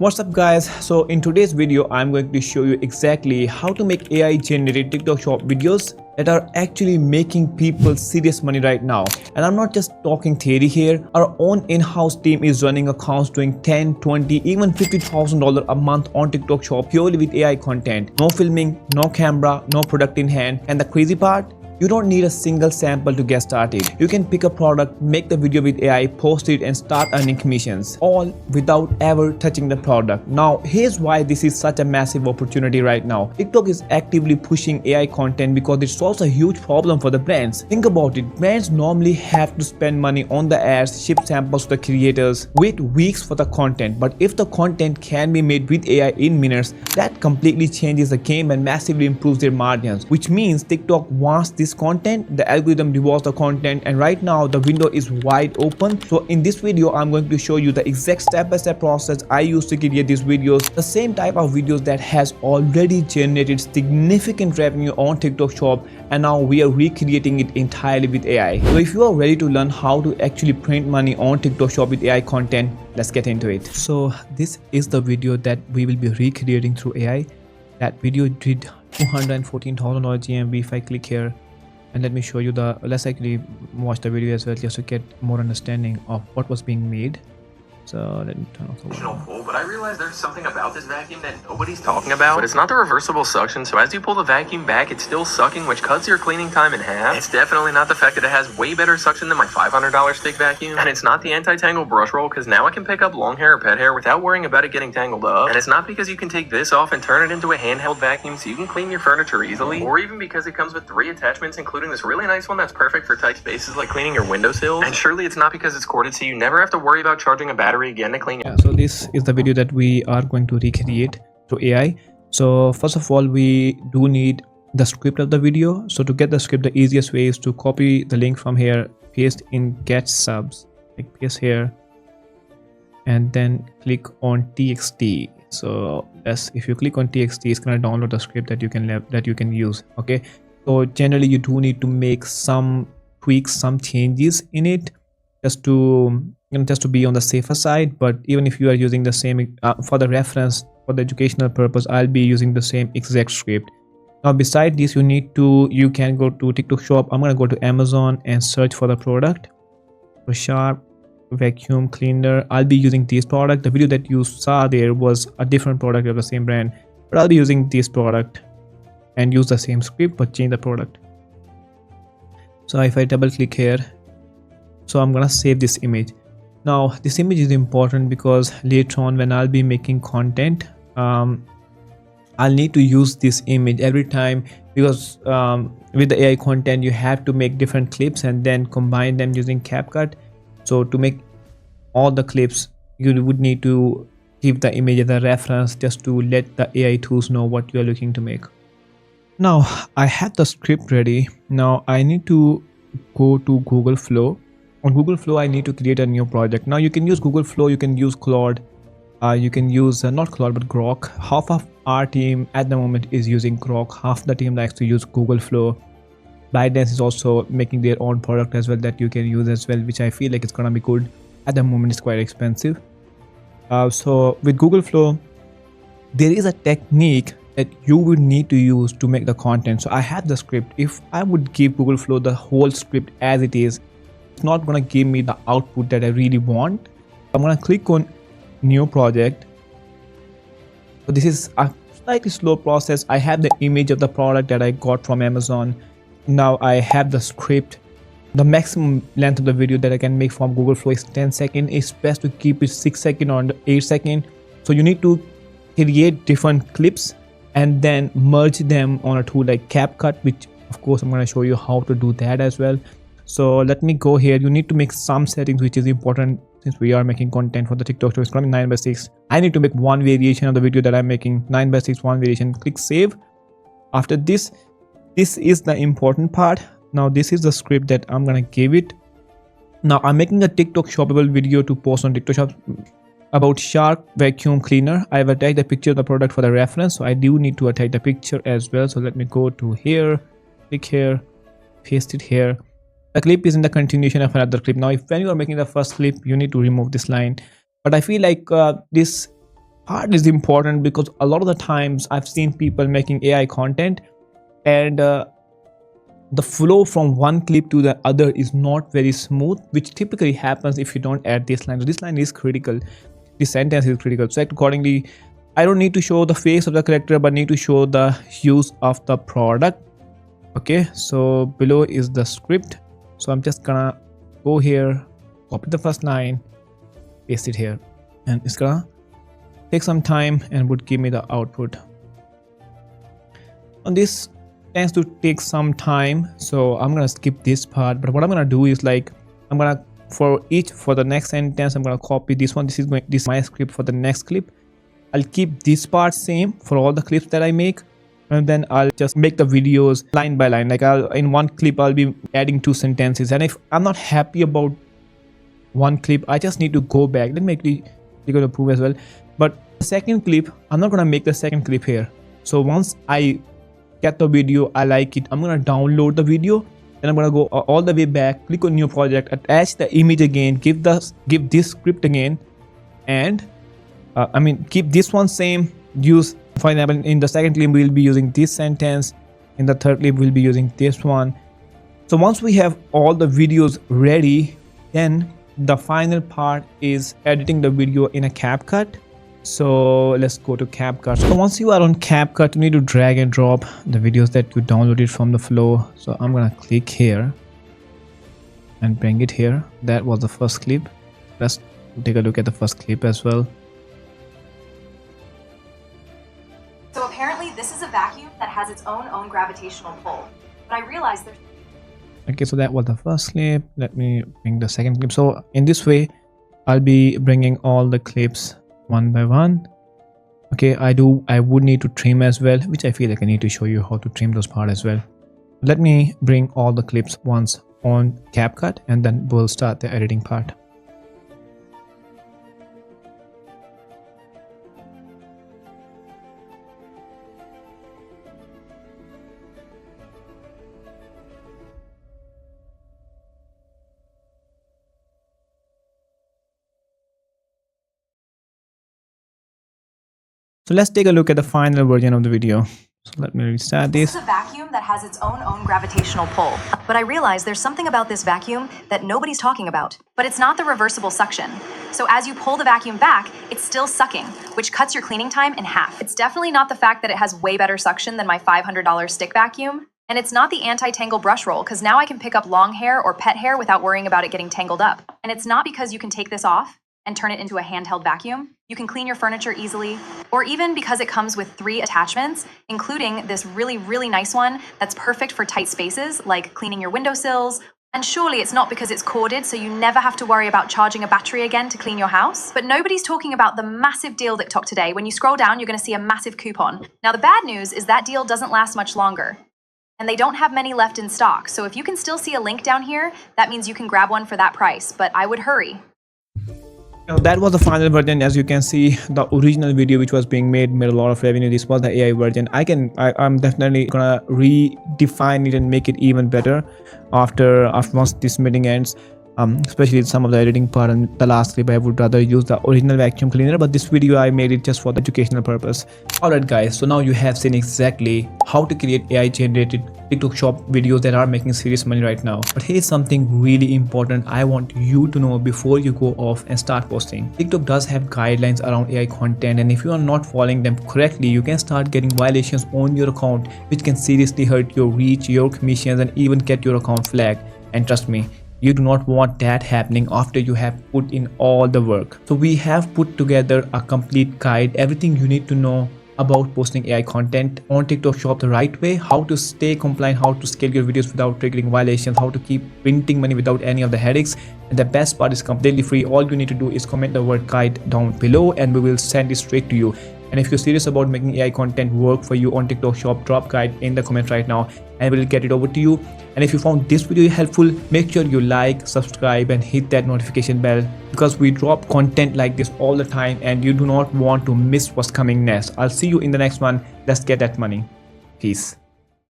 What's up guys, so in today's video I'm going to show you exactly how to make AI generated TikTok shop videos that are actually making people serious money right now. And I'm not just talking theory here. Our own in-house team is running accounts doing 10, 20, even $50,000 a month on TikTok shop purely with AI content. No filming, no camera, no product in hand. And the crazy part, you don't need a single sample to get started. You can pick a product, make the video with AI, post it and start earning commissions, all without ever touching the product. Now, here's why this is such a massive opportunity right now. TikTok is actively pushing AI content because it solves a huge problem for the brands. Think about it, brands normally have to spend money on the ads, ship samples to the creators, wait weeks for the content. But if the content can be made with AI in minutes, that completely changes the game and massively improves their margins, which means TikTok wants this content, the algorithm rewards the content, and right now the window is wide open. So in this video I'm going to show you the exact step-by-step process I use to create these videos, the same type of videos that has already generated significant revenue on TikTok shop, and now we are recreating it entirely with AI. So if you are ready to learn how to actually print money on TikTok shop with AI content, let's get into it. So this is the video that we will be recreating through AI. That video did $214,000 GMV. If I click here, and let me show you let's actually watch the video as well just to get more understanding of what was being made. So let me turn off the pool, but I realized there's something about this vacuum that nobody's talking about. But it's not the reversible suction, so as you pull the vacuum back, it's still sucking, which cuts your cleaning time in half. It's definitely not the fact that it has way better suction than my $500 stick vacuum. And it's not the anti-tangle brush roll, because now I can pick up long hair or pet hair without worrying about it getting tangled up. And it's not because you can take this off and turn it into a handheld vacuum so you can clean your furniture easily, or even because it comes with 3 attachments, including this really nice one that's perfect for tight spaces like cleaning your windowsills. And surely it's not because it's corded so you never have to worry about charging a battery again to clean it. So this is the video that we are going to recreate through AI. So first of all, we do need the script of the video. So to get the script, the easiest way is to copy the link from here, paste in get subs, like paste here, and then click on txt. So if you click on txt, it's gonna download the script that you can use. Okay, so generally you do need to make some tweaks, some changes in it, just to be on the safer side. But even if you are using the same for the reference, for the educational purpose, I'll be using the same exact script. Now beside this, you can go to TikTok shop. I'm gonna go to Amazon and search for the product. So Sharp vacuum cleaner, I'll be using this product. The video that you saw there was a different product of the same brand, but I'll be using this product and use the same script but change the product. So if I double click here, so I'm gonna save this image. Now this image is important because later on when I'll be making content, I'll need to use this image every time, because with the AI content you have to make different clips and then combine them using CapCut. So to make all the clips, you would need to give the image as a reference just to let the AI tools know what you are looking to make. Now I have the script ready. Now I need to go to Google Flow. On Google Flow, I need to create a new project. Now you can use Google Flow, you can use Claude, you can use not Claude but Grok. Half of our team at the moment is using Grok, half the team likes to use Google Flow. ByteDance is also making their own product as well that you can use as well, which I feel like it's gonna be good. At the moment it's quite expensive. So with Google Flow, there is a technique that you would need to use to make the content. So I have the script. If I would give Google Flow the whole script as it is, it's not going to give me the output that I really want. I'm going to click on new project. So this is a slightly slow process. I have the image of the product that I got from Amazon. Now I have the script. The maximum length of the video that I can make from Google Flow is 10 seconds. It's best to keep it 6 seconds or 8 seconds. So you need to create different clips and then merge them on a tool like CapCut, which of course I'm going to show you how to do that as well. So let me go here. You need to make some settings, which is important since we are making content for the TikTok show. It's running 9:6. I need to make one variation of the video that I'm making, 9:6, one variation. Click save. After this is the important part. Now this is the script that I'm gonna give it. Now I'm making a TikTok shoppable video to post on TikTok shop about Shark vacuum cleaner. I've attached the picture of the product for the reference, so I do need to attach the picture as well. So let me go to here, click here, paste it here. The clip is in the continuation of another clip. Now when you are making the first clip, you need to remove this line, but I feel like this part is important because a lot of the times I've seen people making AI content, and the flow from one clip to the other is not very smooth, which typically happens if you don't add this line. So this line is critical, this sentence is critical. So accordingly, I don't need to show the face of the character, but need to show the use of the product. Okay, so below is the script. So I'm just gonna go here, copy the first line, paste it here, and it's gonna take some time and would give me the output. And this tends to take some time, so I'm gonna skip this part. But what I'm gonna do is, like, I'm gonna for the next sentence, I'm gonna copy this one. This is my script for the next clip. I'll keep this part same for all the clips that I make, and then I'll just make the videos line by line. Like, in one clip I'll be adding 2 sentences, and if I'm not happy about one clip, I just need to go back. Let me actually click on approve as well. But the second clip, I'm not gonna make the second clip here. So once I get the video, I like it, I'm gonna download the video, then I'm gonna go all the way back, click on new project, attach the image again, give this script again, and keep this one same. Use, for example, in the second clip we'll be using this sentence, in the third clip we'll be using this one. So once we have all the videos ready, then the final part is editing the video in a CapCut. So let's go to CapCut. So once you are on CapCut, you need to drag and drop the videos that you downloaded from the flow. So I'm gonna click here and bring it here. That was the first clip. Let's take a look at the first clip as well. So apparently this is a vacuum that has its own gravitational pull. But I realized there's... Okay, so that was the first clip. Let me bring the second clip. So in this way, I'll be bringing all the clips one by one. Okay, I would need to trim as well, which I feel like I need to show you how to trim those parts as well. Let me bring all the clips once on CapCut, and then we'll start the editing part. So let's take a look at the final version of the video. So let me restart this. This is a vacuum that has its own gravitational pull. But I realized there's something about this vacuum that nobody's talking about. But it's not the reversible suction. So as you pull the vacuum back, it's still sucking, which cuts your cleaning time in half. It's definitely not the fact that it has way better suction than my $500 stick vacuum. And it's not the anti-tangle brush roll, because now I can pick up long hair or pet hair without worrying about it getting tangled up. And it's not because you can take this off and turn it into a handheld vacuum. You can clean your furniture easily, or even because it comes with 3 attachments, including this really nice one that's perfect for tight spaces, like cleaning your windowsills. And surely it's not because it's corded, so you never have to worry about charging a battery again to clean your house. But nobody's talking about the massive deal TikTok today. When you scroll down, you're gonna see a massive coupon. Now the bad news is that deal doesn't last much longer, and they don't have many left in stock. So if you can still see a link down here, that means you can grab one for that price, but I would hurry. Now that was the final version. As you can see, the original video which was being made a lot of revenue. This was the AI version. I'm definitely gonna redefine it and make it even better after once this meeting ends. Especially some of the editing part and the last clip, I would rather use the original vacuum cleaner, but this video I made it just for the educational purpose. Alright guys, so now you have seen exactly how to create AI generated TikTok shop videos that are making serious money right now. But here's something really important I want you to know before you go off and start posting. TikTok does have guidelines around AI content, and if you are not following them correctly, you can start getting violations on your account, which can seriously hurt your reach, your commissions, and even get your account flagged. And trust me, you do not want that happening after you have put in all the work. So we have put together a complete guide, everything you need to know about posting AI content on TikTok shop the right way, how to stay compliant, how to scale your videos without triggering violations, how to keep printing money without any of the headaches. And the best part is completely free. All you need to do is comment the word guide down below and we will send it straight to you. And if you're serious about making AI content work for you on TikTok shop, drop guide in the comments right now and we'll get it over to you. And if you found this video helpful, make sure you like, subscribe and hit that notification bell, because we drop content like this all the time and you do not want to miss what's coming next. I'll see you in the next one. Let's get that money. Peace.